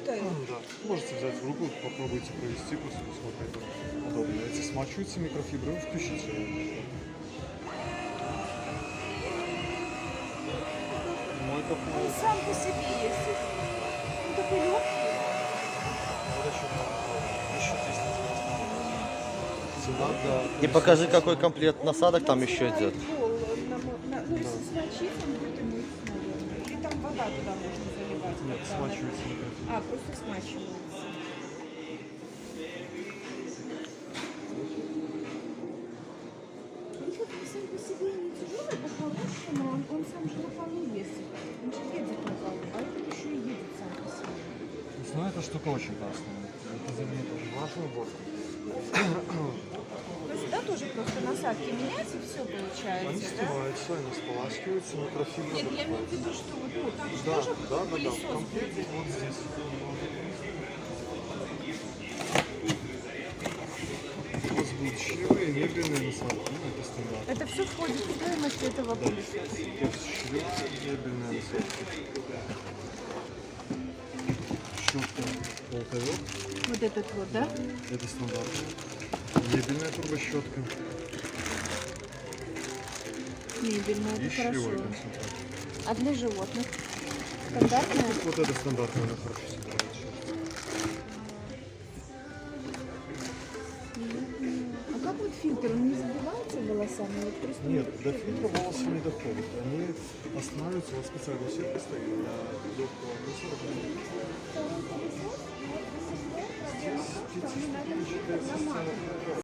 работает? Да. Можете взять в руку, попробуйте провести, просто насколько это удобно. Если смачиваются микрофибры, вы включите. Мой Он капот. сам по себе ездит. Он такой легкий. Вот еще здесь сюда, да. И покажи, какой комплект насадок там еще Натирает идет. пол ну, если смочить, он будет и мыть, наверное. Или там вода туда можно заливать? Нет, когда смачивается микрофибры. А, просто смачивается. Он что-то сам по себе не тяжелый, по-хорошему, он сам же на полу ездит. Он же едет на полу, а это еще и едет сам по себе. Ну, эта штука очень классная. Это заменит очень важную уборку. То есть, да, тоже просто насадки менять и все Они получается, да? стираются, они споласкиваются, микрофибра. Нет, я имею в виду, что вот ну, там же Да, тоже да. В пылесос комплекте будет. вот здесь. У вас будут щелевые мебельные насадки, ну это стандарт. Это все входит в стоимость этого пылесоса. То есть щелевые мебельные насадки. Щетка полковек, Вот этот вот, да? это стандартная. Мебельная турбощетка Мебельная, и это щелевой хорошо. концентрат. А для животных? Стандартная? Вот это стандартная, она хорошо себя ведет. А как вот фильтр? Он не забивается волосами? Вот просто Нет, до фильтра волосы не доходят. Они останавливаются, у вас специальная сетка стоит для легкого мусора. Здесь считается система.